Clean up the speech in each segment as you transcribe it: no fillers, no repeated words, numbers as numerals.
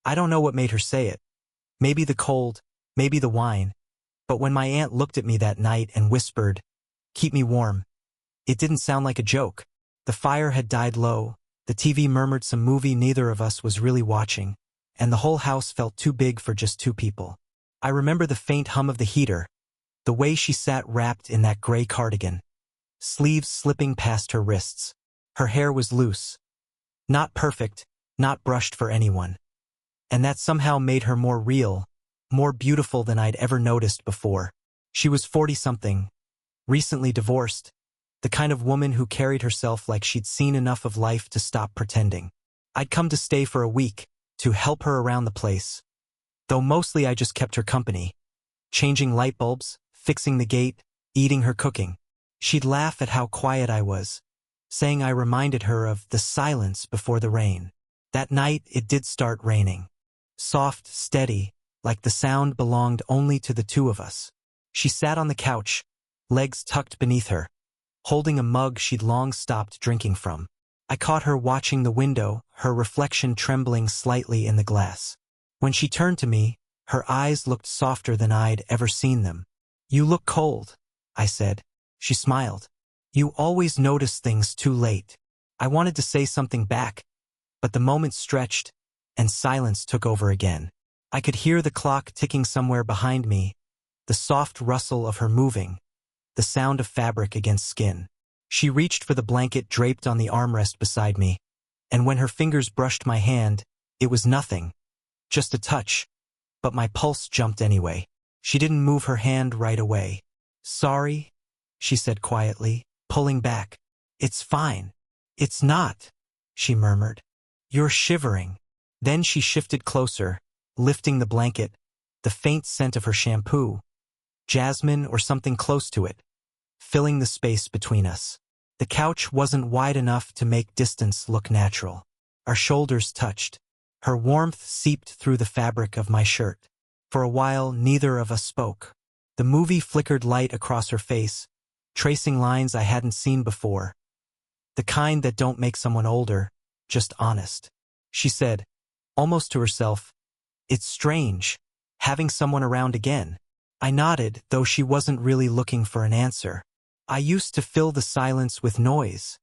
I don't know what made her say it. Maybe the cold, maybe the wine. But when my aunt looked at me that night and whispered, "Keep me warm," it didn't sound like a joke. The fire had died low, the TV murmured some movie neither of us was really watching, and the whole house felt too big for just two people. I remember the faint hum of the heater, the way she sat wrapped in that gray cardigan, sleeves slipping past her wrists. Her hair was loose. Not perfect, not brushed for anyone. And that somehow made her more real, more beautiful than I'd ever noticed before. She was 40-something, recently divorced, the kind of woman who carried herself like she'd seen enough of life to stop pretending. I'd come to stay for a week, to help her around the place. Though mostly I just kept her company, changing light bulbs, fixing the gate, eating her cooking. She'd laugh at how quiet I was, saying I reminded her of the silence before the rain. That night it did start raining. Soft, steady, like the sound belonged only to the two of us. She sat on the couch, legs tucked beneath her, holding a mug she'd long stopped drinking from. I caught her watching the window, her reflection trembling slightly in the glass. When she turned to me, her eyes looked softer than I'd ever seen them. "You look cold," I said. She smiled. "You always notice things too late." I wanted to say something back, but the moment stretched, and silence took over again. I could hear the clock ticking somewhere behind me, the soft rustle of her moving, the sound of fabric against skin. She reached for the blanket draped on the armrest beside me, and when her fingers brushed my hand, it was nothing, just a touch, but my pulse jumped anyway. She didn't move her hand right away. "Sorry," she said quietly, pulling back. "It's fine." "It's not," she murmured. "You're shivering." Then she shifted closer, lifting the blanket, the faint scent of her shampoo, jasmine or something close to it, filling the space between us. The couch wasn't wide enough to make distance look natural. Our shoulders touched. Her warmth seeped through the fabric of my shirt. For a while, neither of us spoke. The movie flickered light across her face, tracing lines I hadn't seen before. The kind that don't make someone older, just honest. She said, almost to herself, "It's strange, having someone around again." I nodded, though she wasn't really looking for an answer. "I used to fill the silence with noise,"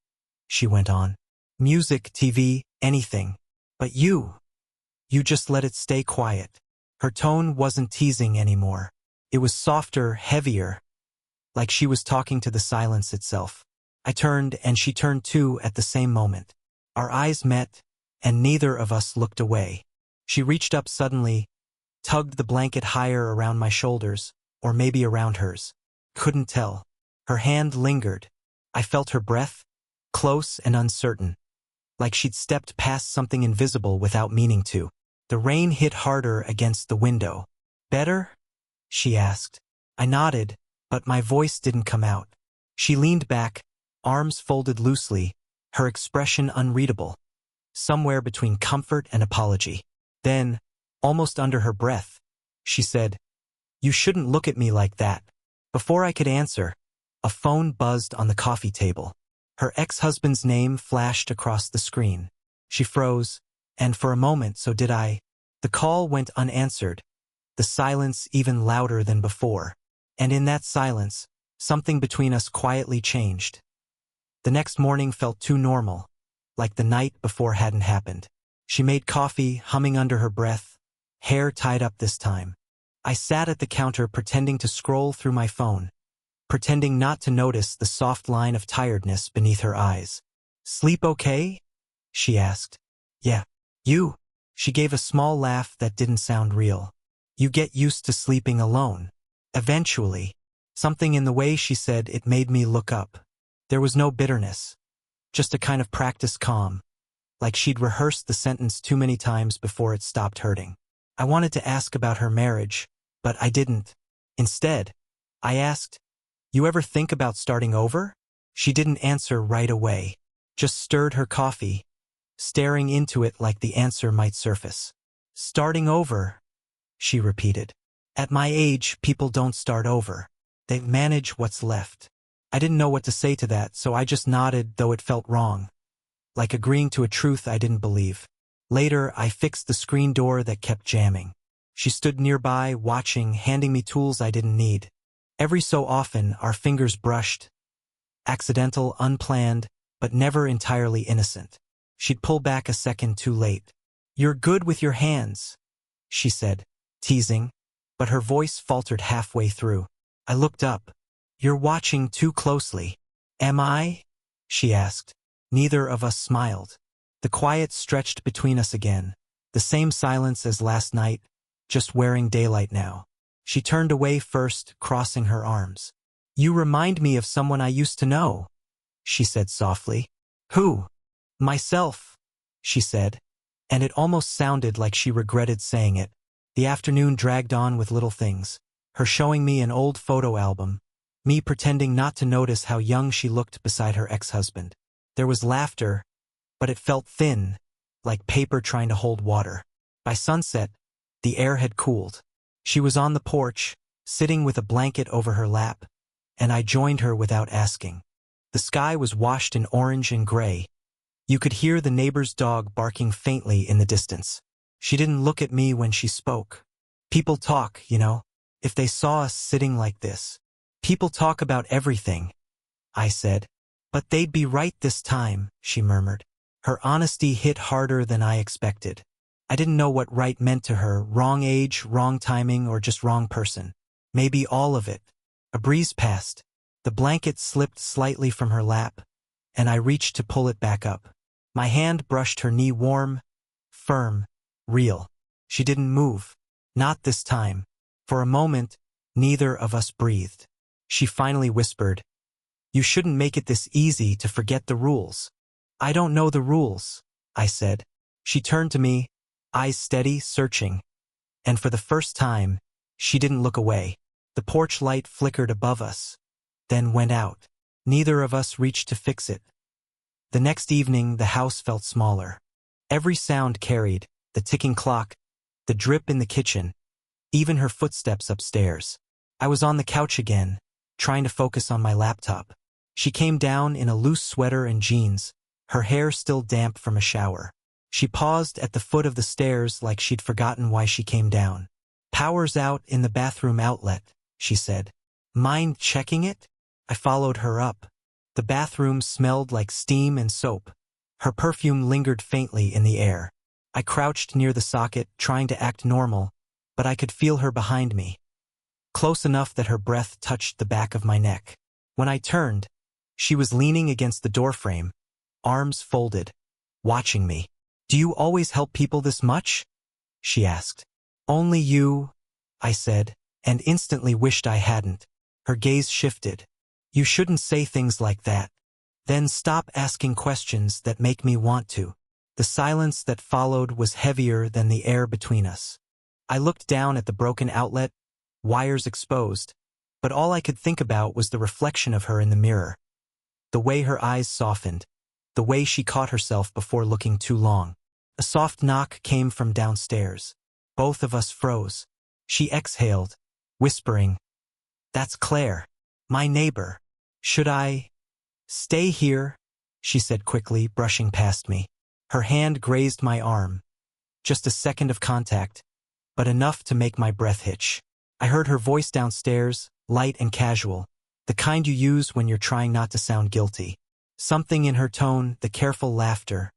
she went on. "Music, TV, anything. But you just let it stay quiet." Her tone wasn't teasing anymore. It was softer, heavier, like she was talking to the silence itself. I turned and she turned too at the same moment. Our eyes met, and neither of us looked away. She reached up suddenly, tugged the blanket higher around my shoulders, or maybe around hers. Couldn't tell. Her hand lingered. I felt her breath, close and uncertain, like she'd stepped past something invisible without meaning to. The rain hit harder against the window. "Better?" she asked. I nodded, but my voice didn't come out. She leaned back, arms folded loosely, her expression unreadable, somewhere between comfort and apology. Then, almost under her breath, she said, "You shouldn't look at me like that." Before I could answer, a phone buzzed on the coffee table. Her ex-husband's name flashed across the screen. She froze, and for a moment so did I. The call went unanswered, the silence even louder than before. And in that silence, something between us quietly changed. The next morning felt too normal, like the night before hadn't happened. She made coffee, humming under her breath, hair tied up this time. I sat at the counter pretending to scroll through my phone, pretending not to notice the soft line of tiredness beneath her eyes. "Sleep okay?" she asked. "Yeah. You?" She gave a small laugh that didn't sound real. "You get used to sleeping alone. Eventually." Something in the way she said it made me look up. There was no bitterness, just a kind of practiced calm, like she'd rehearsed the sentence too many times before it stopped hurting. I wanted to ask about her marriage, but I didn't. Instead, I asked, "You ever think about starting over?" She didn't answer right away, just stirred her coffee, staring into it like the answer might surface. "Starting over," she repeated. "At my age, people don't start over. They manage what's left." I didn't know what to say to that, so I just nodded, though it felt wrong, like agreeing to a truth I didn't believe. Later, I fixed the screen door that kept jamming. She stood nearby, watching, handing me tools I didn't need. Every so often, our fingers brushed. Accidental, unplanned, but never entirely innocent. She'd pull back a second too late. "You're good with your hands," she said, teasing, but her voice faltered halfway through. I looked up. "You're watching too closely." "Am I?" she asked. Neither of us smiled. The quiet stretched between us again. The same silence as last night, just wearing daylight now. She turned away first, crossing her arms. "You remind me of someone I used to know," she said softly. "Who?" "Myself," she said, and it almost sounded like she regretted saying it. The afternoon dragged on with little things. Her showing me an old photo album, me pretending not to notice how young she looked beside her ex-husband. There was laughter, but it felt thin, like paper trying to hold water. By sunset, the air had cooled. She was on the porch, sitting with a blanket over her lap, and I joined her without asking. The sky was washed in orange and gray. You could hear the neighbor's dog barking faintly in the distance. She didn't look at me when she spoke. "People talk, you know, if they saw us sitting like this. People talk about everything," I said. "But they'd be right this time," she murmured. Her honesty hit harder than I expected. I didn't know what right meant to her, wrong age, wrong timing, or just wrong person. Maybe all of it. A breeze passed. The blanket slipped slightly from her lap, and I reached to pull it back up. My hand brushed her knee, warm, firm, real. She didn't move. Not this time. For a moment, neither of us breathed. She finally whispered, "You shouldn't make it this easy to forget the rules." "I don't know the rules," I said. She turned to me, eyes steady, searching. And for the first time, she didn't look away. The porch light flickered above us, then went out. Neither of us reached to fix it. The next evening, the house felt smaller. Every sound carried, the ticking clock, the drip in the kitchen, even her footsteps upstairs. I was on the couch again, trying to focus on my laptop. She came down in a loose sweater and jeans, her hair still damp from a shower. She paused at the foot of the stairs like she'd forgotten why she came down. "Power's out in the bathroom outlet," she said. "Mind checking it?" I followed her up. The bathroom smelled like steam and soap. Her perfume lingered faintly in the air. I crouched near the socket, trying to act normal, but I could feel her behind me, close enough that her breath touched the back of my neck. When I turned, she was leaning against the doorframe, arms folded, watching me. "Do you always help people this much?" she asked. "Only you," I said, and instantly wished I hadn't. Her gaze shifted. "You shouldn't say things like that. Then stop asking questions that make me want to." The silence that followed was heavier than the air between us. I looked down at the broken outlet, wires exposed, but all I could think about was the reflection of her in the mirror. The way her eyes softened, the way she caught herself before looking too long. A soft knock came from downstairs. Both of us froze. She exhaled, whispering, "That's Claire, my neighbor. Should I stay here?" she said quickly, brushing past me. Her hand grazed my arm. Just a second of contact, but enough to make my breath hitch. I heard her voice downstairs, light and casual, the kind you use when you're trying not to sound guilty. Something in her tone, the careful laughter,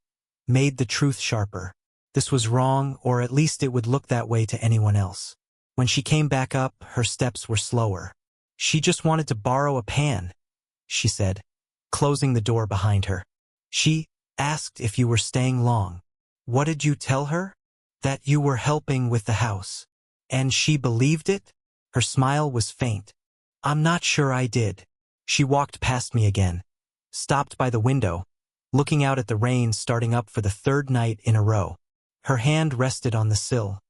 made the truth sharper. This was wrong, or at least it would look that way to anyone else. When she came back up, her steps were slower. "She just wanted to borrow a pan," she said, closing the door behind her. "She asked if you were staying long." "What did you tell her?" "That you were helping with the house." "And she believed it?" Her smile was faint. "I'm not sure I did." She walked past me again, stopped by the window, looking out at the rain starting up for the third night in a row. Her hand rested on the sill.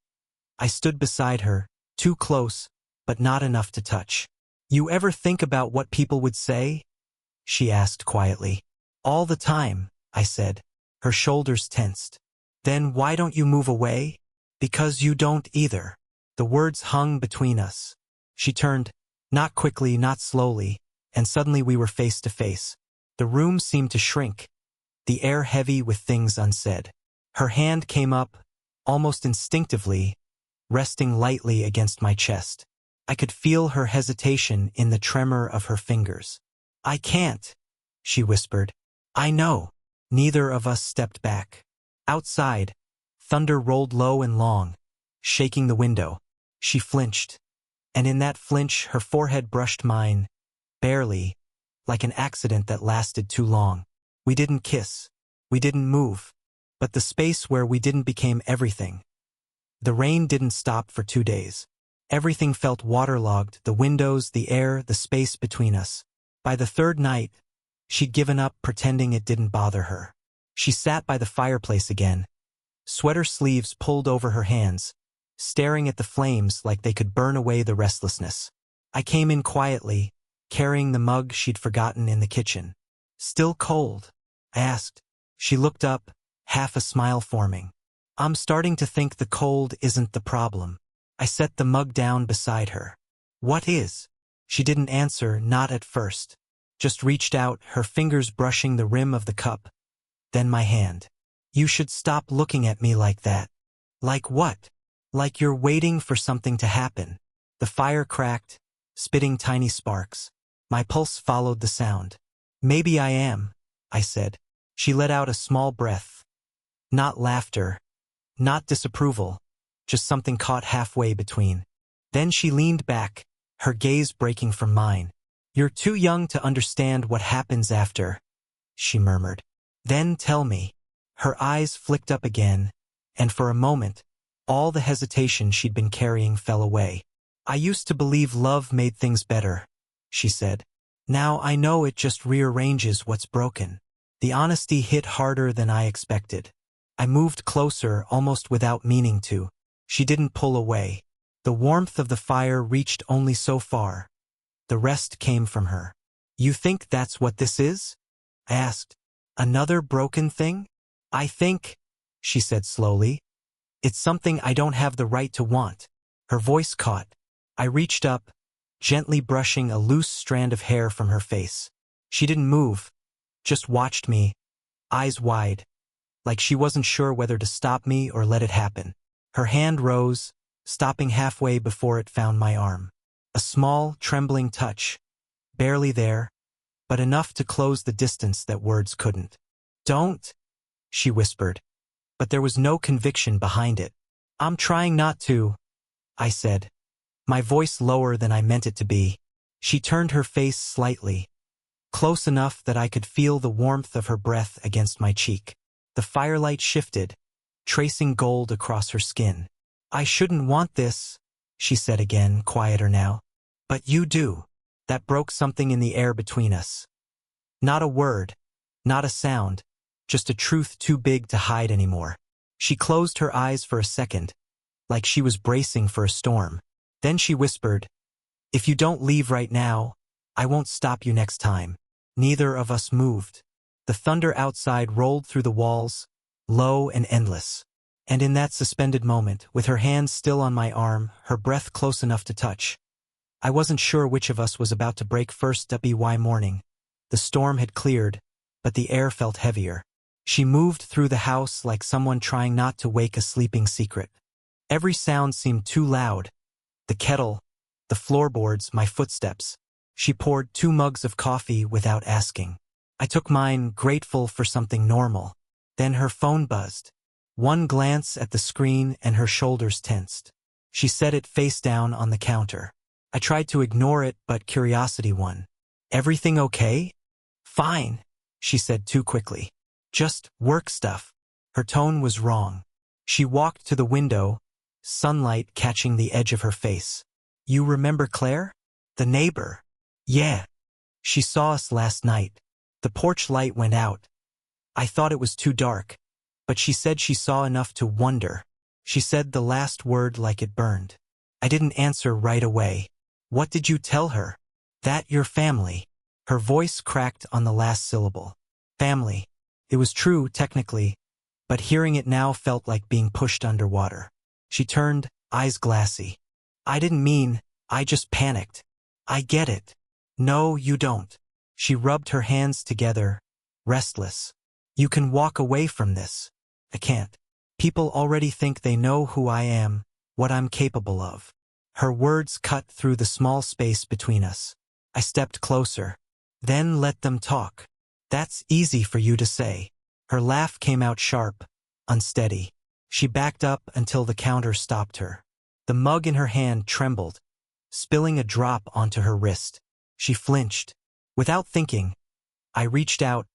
I stood beside her, too close, but not enough to touch. "You ever think about what people would say?" she asked quietly. "All the time," I said. Her shoulders tensed. "Then why don't you move away?" "Because you don't either." The words hung between us. She turned, not quickly, not slowly, and suddenly we were face to face. The room seemed to shrink, the air heavy with things unsaid. Her hand came up, almost instinctively, resting lightly against my chest. I could feel her hesitation in the tremor of her fingers. "I can't," she whispered. "I know." Neither of us stepped back. Outside, thunder rolled low and long, shaking the window. She flinched, and in that flinch her forehead brushed mine, barely, like an accident that lasted too long. We didn't kiss. We didn't move. But the space where we didn't became everything. The rain didn't stop for 2 days. Everything felt waterlogged, the windows, the air, the space between us. By the third night, she'd given up pretending it didn't bother her. She sat by the fireplace again, sweater sleeves pulled over her hands, staring at the flames like they could burn away the restlessness. I came in quietly, carrying the mug she'd forgotten in the kitchen. "Still cold?" I asked. She looked up, half a smile forming. "I'm starting to think the cold isn't the problem." I set the mug down beside her. "What is?" She didn't answer, not at first. Just reached out, her fingers brushing the rim of the cup. Then my hand. "You should stop looking at me like that." "Like what?" "Like you're waiting for something to happen." The fire cracked, spitting tiny sparks. My pulse followed the sound. "Maybe I am," I said. She let out a small breath. Not laughter, not disapproval, just something caught halfway between. Then she leaned back, her gaze breaking from mine. "You're too young to understand what happens after," she murmured. "Then tell me." Her eyes flicked up again, and for a moment, all the hesitation she'd been carrying fell away. "I used to believe love made things better," she said. "Now I know it just rearranges what's broken." The honesty hit harder than I expected. I moved closer, almost without meaning to. She didn't pull away. The warmth of the fire reached only so far. The rest came from her. "You think that's what this is?" I asked. "Another broken thing?" "I think," she said slowly, "it's something I don't have the right to want." Her voice caught. I reached up, gently brushing a loose strand of hair from her face. She didn't move, just watched me, eyes wide, like she wasn't sure whether to stop me or let it happen. Her hand rose, stopping halfway before it found my arm. A small, trembling touch, barely there, but enough to close the distance that words couldn't. "Don't," she whispered, but there was no conviction behind it. "I'm trying not to," I said, my voice lower than I meant it to be. She turned her face slightly, close enough that I could feel the warmth of her breath against my cheek. The firelight shifted, tracing gold across her skin. "I shouldn't want this," she said again, quieter now. "But you do." That broke something in the air between us. Not a word, not a sound, just a truth too big to hide anymore. She closed her eyes for a second, like she was bracing for a storm. Then she whispered, "If you don't leave right now, I won't stop you next time." Neither of us moved. The thunder outside rolled through the walls, low and endless. And in that suspended moment, with her hand still on my arm, her breath close enough to touch, I wasn't sure which of us was about to break first. By morning, the storm had cleared, but the air felt heavier. She moved through the house like someone trying not to wake a sleeping secret. Every sound seemed too loud. The kettle, the floorboards, my footsteps. She poured 2 mugs of coffee without asking. I took mine, grateful for something normal. Then her phone buzzed. One glance at the screen and her shoulders tensed. She set it face down on the counter. I tried to ignore it, but curiosity won. "Everything okay?" "Fine," she said too quickly. "Just work stuff." Her tone was wrong. She walked to the window, sunlight catching the edge of her face. "You remember Claire? The neighbor?" "Yeah. She saw us last night. The porch light went out. I thought it was too dark, but she said she saw enough to wonder." She said the last word like it burned. I didn't answer right away. "What did you tell her?" "That your family." Her voice cracked on the last syllable. Family. It was true, technically, but hearing it now felt like being pushed underwater. She turned, eyes glassy. "I didn't mean, I just panicked." "I get it." "No, you don't." She rubbed her hands together, restless. "You can walk away from this." "I can't." People already think they know who I am, what I'm capable of. Her words cut through the small space between us. I stepped closer. Then let them talk. That's easy for you to say. Her laugh came out sharp, unsteady. She backed up until the counter stopped her. The mug in her hand trembled, spilling a drop onto her wrist. She flinched. Without thinking, I reached out,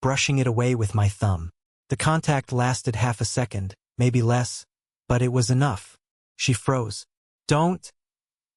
brushing it away with my thumb. The contact lasted half a second, maybe less, but it was enough. She froze. Don't.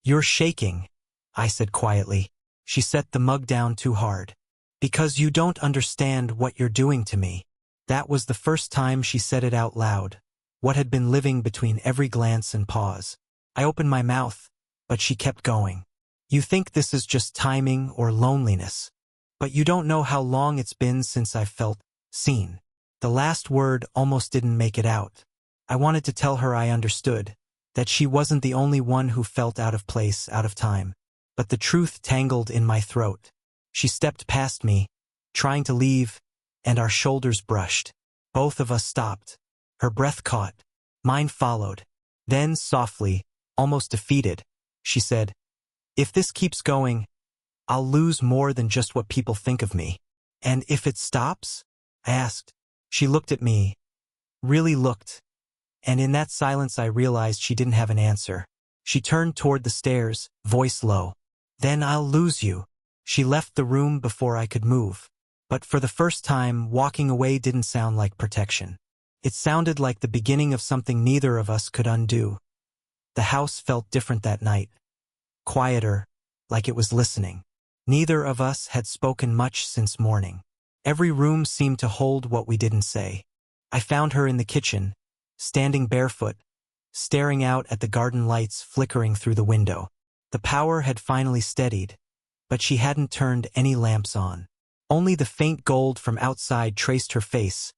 You're shaking, I said quietly. She set the mug down too hard. Because you don't understand what you're doing to me. That was the first time she said it out loud, what had been living between every glance and pause. I opened my mouth, but she kept going. You think this is just timing or loneliness, but you don't know how long it's been since I felt seen. The last word almost didn't make it out. I wanted to tell her I understood, that she wasn't the only one who felt out of place, out of time. But the truth tangled in my throat. She stepped past me, trying to leave, and our shoulders brushed. Both of us stopped. Her breath caught. Mine followed. Then, softly, almost defeated, she said, if this keeps going, I'll lose more than just what people think of me. And if it stops? I asked. She looked at me, really looked, and in that silence I realized she didn't have an answer. She turned toward the stairs, voice low. Then I'll lose you. She left the room before I could move. But for the first time, walking away didn't sound like protection. It sounded like the beginning of something neither of us could undo. The house felt different that night. Quieter, like it was listening. Neither of us had spoken much since morning. Every room seemed to hold what we didn't say. I found her in the kitchen, standing barefoot, staring out at the garden lights flickering through the window. The power had finally steadied, but she hadn't turned any lamps on. Only the faint gold from outside traced her face,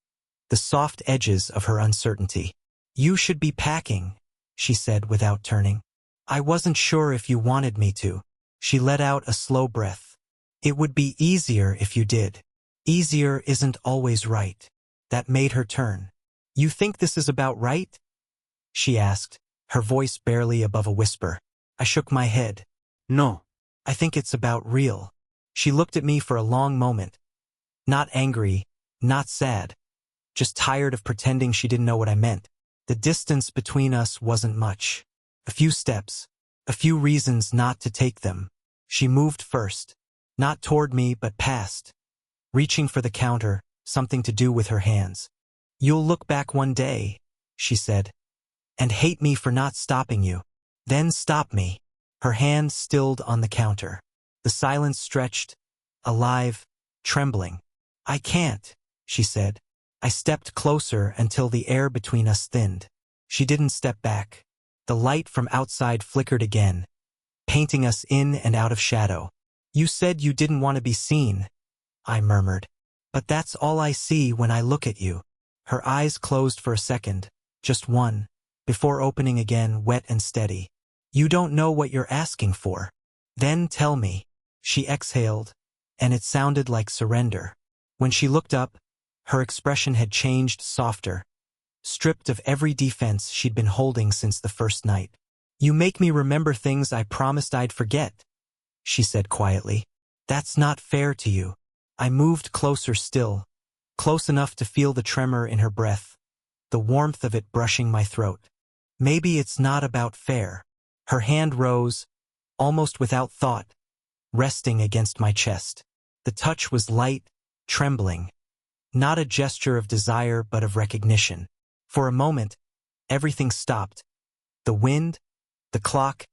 the soft edges of her uncertainty. You should be packing, she said without turning. I wasn't sure if you wanted me to. She let out a slow breath. It would be easier if you did. Easier isn't always right. That made her turn. You think this is about right? She asked, her voice barely above a whisper. I shook my head. No. I think it's about real. She looked at me for a long moment. Not angry, not sad. Just tired of pretending she didn't know what I meant. The distance between us wasn't much. A few steps. A few reasons not to take them. She moved first. Not toward me, but past. Reaching for the counter, something to do with her hands. You'll look back one day, she said, and hate me for not stopping you. Then stop me. Her hand stilled on the counter. The silence stretched, alive, trembling. I can't, she said. I stepped closer until the air between us thinned. She didn't step back. The light from outside flickered again, painting us in and out of shadow. You said you didn't want to be seen, I murmured. But that's all I see when I look at you. Her eyes closed for a second, just one, before opening again, wet and steady. You don't know what you're asking for. Then tell me. She exhaled, and it sounded like surrender. When she looked up, her expression had changed, softer, stripped of every defense she'd been holding since the first night. You make me remember things I promised I'd forget, she said quietly. That's not fair to you. I moved closer still, close enough to feel the tremor in her breath, the warmth of it brushing my throat. Maybe it's not about fair. Her hand rose, almost without thought, resting against my chest. The touch was light, trembling. Not a gesture of desire but of recognition. For a moment, everything stopped. The wind, the clock,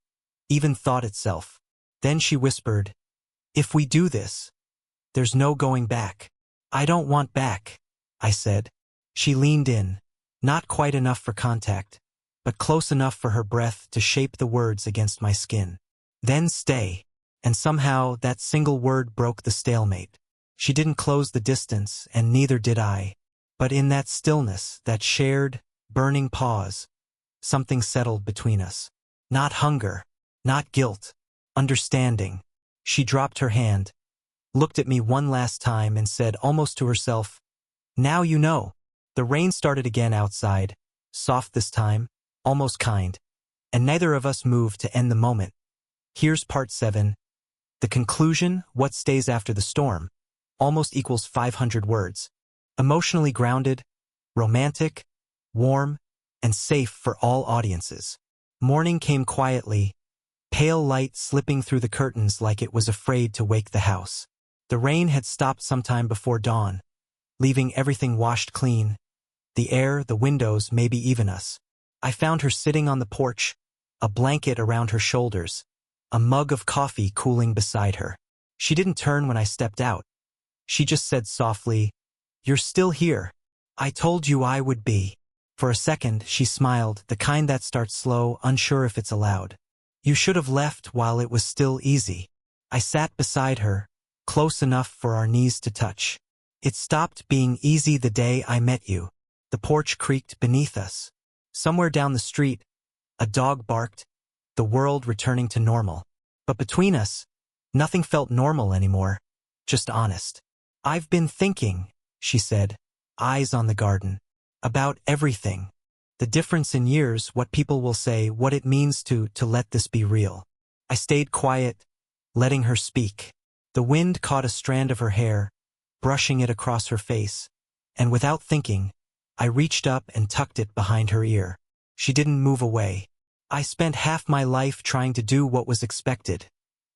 even thought itself. Then she whispered, if we do this, there's no going back. I don't want back, I said. She leaned in, not quite enough for contact, but close enough for her breath to shape the words against my skin. Then stay. And somehow that single word broke the stalemate. She didn't close the distance, and neither did I. But in that stillness, that shared, burning pause, something settled between us. Not hunger, not guilt, understanding. She dropped her hand, looked at me one last time and said almost to herself, now you know. The rain started again outside, soft this time, almost kind, and neither of us moved to end the moment. Here's part 7. The conclusion, what stays after the storm, almost equals 500 words. Emotionally grounded, romantic, warm, and safe for all audiences. Morning came quietly, pale light slipping through the curtains like it was afraid to wake the house. The rain had stopped sometime before dawn, leaving everything washed clean. The air, the windows, maybe even us. I found her sitting on the porch, a blanket around her shoulders, a mug of coffee cooling beside her. She didn't turn when I stepped out. She just said softly, "You're still here. I told you I would be." For a second, she smiled, the kind that starts slow, unsure if it's allowed. "You should have left while it was still easy." I sat beside her, close enough for our knees to touch. "It stopped being easy the day I met you." The porch creaked beneath us. Somewhere down the street, a dog barked, the world returning to normal. But between us, nothing felt normal anymore, just honest. "I've been thinking," she said, eyes on the garden, "about everything. The difference in years, what people will say, what it means to let this be real." I stayed quiet, letting her speak. The wind caught a strand of her hair, brushing it across her face, and without thinking, I reached up and tucked it behind her ear. She didn't move away. "I spent half my life trying to do what was expected,"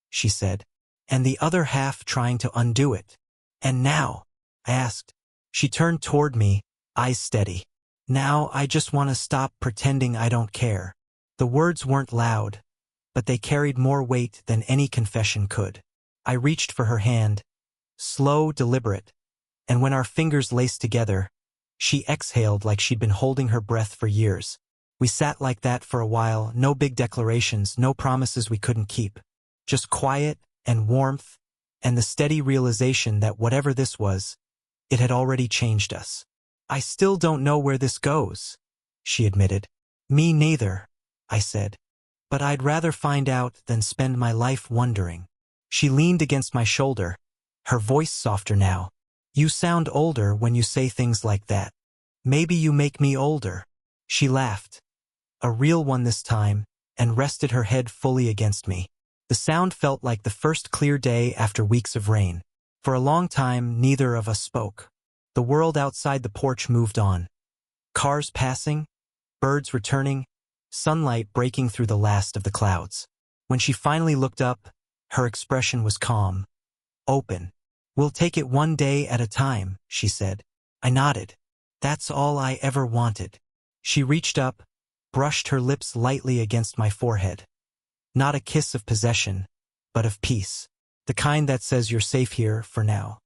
she said, "and the other half trying to undo it. And now?" I asked. She turned toward me, eyes steady. "Now I just want to stop pretending I don't care." The words weren't loud, but they carried more weight than any confession could. I reached for her hand, slow, deliberate, and when our fingers laced together, she exhaled like she'd been holding her breath for years. We sat like that for a while, no big declarations, no promises we couldn't keep. Just quiet and warmth, and the steady realization that whatever this was, it had already changed us. "I still don't know where this goes," she admitted. "Me neither," I said. "But I'd rather find out than spend my life wondering." She leaned against my shoulder, her voice softer now. "You sound older when you say things like that. Maybe you make me older." She laughed, a real one this time, and rested her head fully against me. The sound felt like the first clear day after weeks of rain. For a long time, neither of us spoke. The world outside the porch moved on. Cars passing, birds returning, sunlight breaking through the last of the clouds. When she finally looked up, her expression was calm, open. "We'll take it one day at a time," she said. I nodded. "That's all I ever wanted." She reached up, brushed her lips lightly against my forehead. Not a kiss of possession, but of peace. The kind that says you're safe here for now.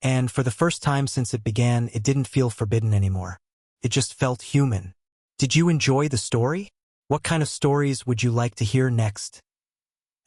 And for the first time since it began, it didn't feel forbidden anymore. It just felt human. Did you enjoy the story? What kind of stories would you like to hear next? ****